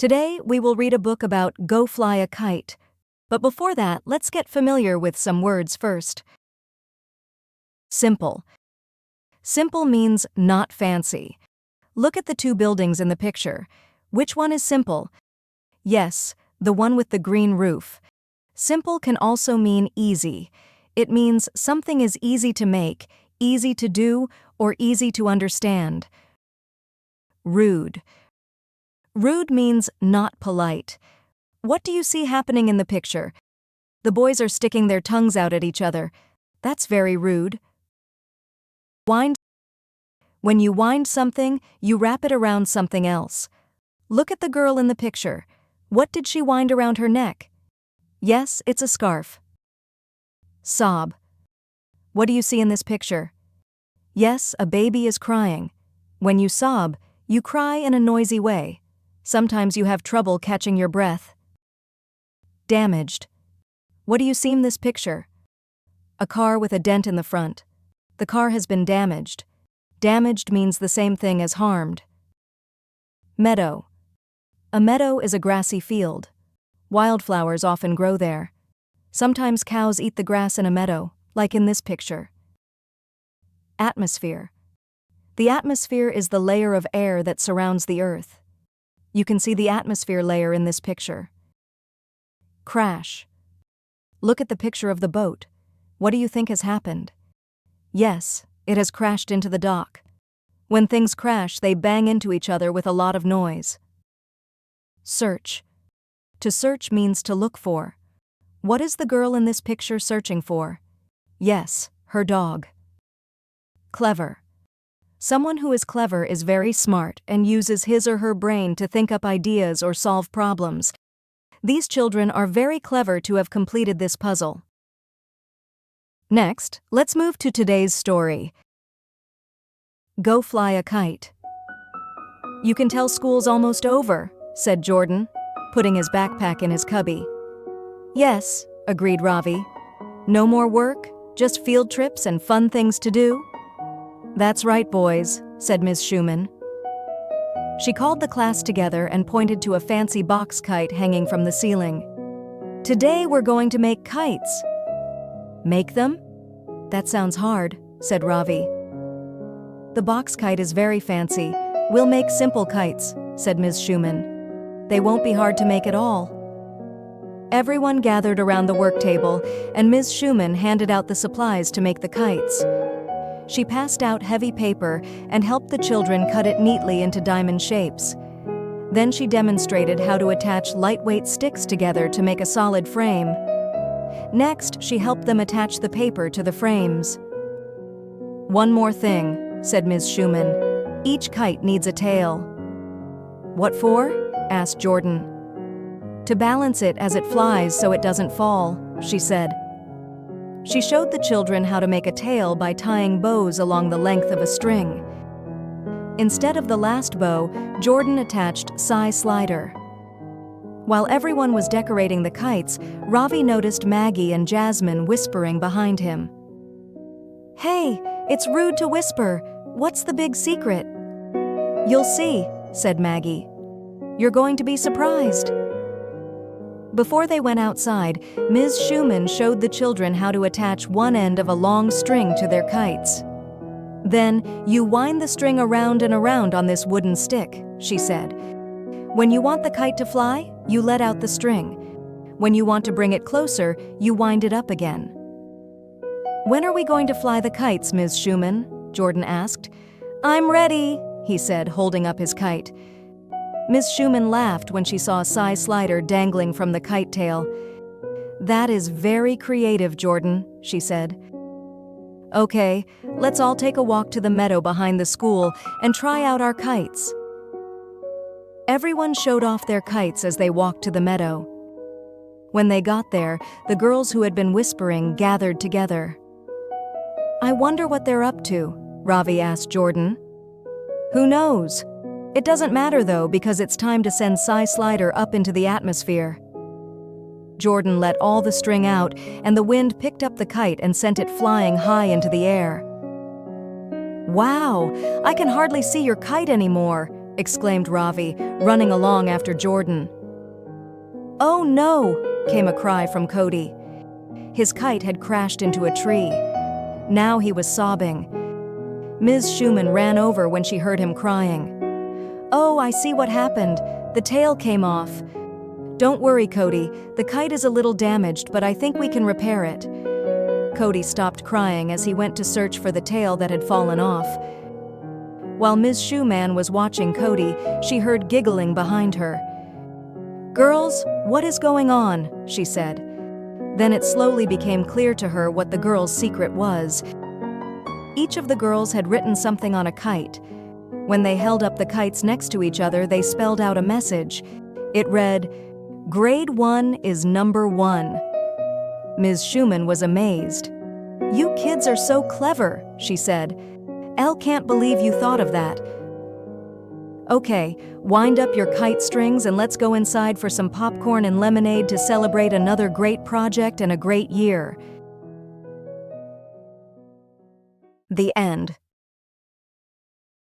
Today, we will read a book about Go Fly a Kite. But before that, let's get familiar with some words first. Simple. Simple means not fancy. Look at the two buildings in the picture. Which one is simple? Yes, the one with the green roof. Simple can also mean easy. It means something is easy to make, easy to do, or easy to understand. Rude. Rude means not polite. What do you see happening in the picture? The boys are sticking their tongues out at each other. That's very rude. Wind. When you wind something, you wrap it around something else. Look at the girl in the picture. What did she wind around her neck? Yes, it's a scarf. Sob. What do you see in this picture? Yes, a baby is crying. When you sob, you cry in a noisy way. Sometimes you have trouble catching your breath. Damaged. What do you see in this picture? A car with a dent in the front. The car has been damaged. Damaged means the same thing as harmed. Meadow. A meadow is a grassy field. Wildflowers often grow there. Sometimes cows eat the grass in a meadow, like in this picture. Atmosphere. The atmosphere is the layer of air that surrounds the earth. You can see the atmosphere layer in this picture. Crash. Look at the picture of the boat. What do you think has happened? Yes, it has crashed into the dock. When things crash, they bang into each other with a lot of noise. Search. To search means to look for. What is the girl in this picture searching for? Yes, her dog. Clever. Someone who is clever is very smart and uses his or her brain to think up ideas or solve problems. These children are very clever to have completed this puzzle. Next, let's move to today's story. Go Fly a Kite. You can tell school's almost over, said Jordan, putting his backpack in his cubby. Yes, agreed Ravi. No more work, just field trips and fun things to do? That's right, boys, said Ms. Schumann. She called the class together and pointed to a fancy box kite hanging from the ceiling. Today we're going to make kites. Make them? That sounds hard, said Ravi. The box kite is very fancy. We'll make simple kites, said Ms. Schumann. They won't be hard to make at all. Everyone gathered around the work table, and Ms. Schumann handed out the supplies to make the kites. She passed out heavy paper and helped the children cut it neatly into diamond shapes. Then she demonstrated how to attach lightweight sticks together to make a solid frame. Next, she helped them attach the paper to the frames. One more thing, said Ms. Schumann. Each kite needs a tail. What for? Asked Jordan. To balance it as it flies so it doesn't fall, she said. She showed the children how to make a tail by tying bows along the length of a string. Instead of the last bow, Jordan attached slider. While everyone was decorating the kites, Ravi noticed Maggie and Jasmine whispering behind him. Hey, it's rude to whisper. What's the big secret? You'll see, said Maggie. You're going to be surprised. Before they went outside, Ms. Schumann showed the children how to attach one end of a long string to their kites. Then, you wind the string around and around on this wooden stick, she said. When you want the kite to fly, you let out the string. When you want to bring it closer, you wind it up again. When are we going to fly the kites, Ms. Schumann? Jordan asked. I'm ready, he said, holding up his kite. Ms. Schumann laughed when she saw a slider dangling from the kite tail. That is very creative, Jordan, she said. Okay, let's all take a walk to the meadow behind the school and try out our kites. Everyone showed off their kites as they walked to the meadow. When they got there, the girls who had been whispering gathered together. I wonder what they're up to, Ravi asked Jordan. Who knows? It doesn't matter though, because it's time to send slider up into the atmosphere. Jordan let all the string out, and the wind picked up the kite and sent it flying high into the air. Wow, I can hardly see your kite anymore, exclaimed Ravi, running along after Jordan. "Oh no!" came a cry from Kody. His kite had crashed into a tree. Now he was sobbing. Ms. Schumann ran over when she heard him crying. "Oh, I see what happened. The tail came off." "Don't worry, Kody. The kite is a little damaged, but I think we can repair it." Kody stopped crying as he went to search for the tail that had fallen off. While Ms. Schumann was watching Kody, she heard giggling behind her. "Girls, what is going on?" she said. Then it slowly became clear to her what the girls' secret was. Each of the girls had written something on a kite. When they held up the kites next to each other, they spelled out a message. It read, "Grade 1 is number 1. Ms. Schumann was amazed. "You kids are so clever," she said. "Elle can't believe you thought of that." "Okay, wind up your kite strings and let's go inside for some popcorn and lemonade to celebrate another great project and a great year." The end.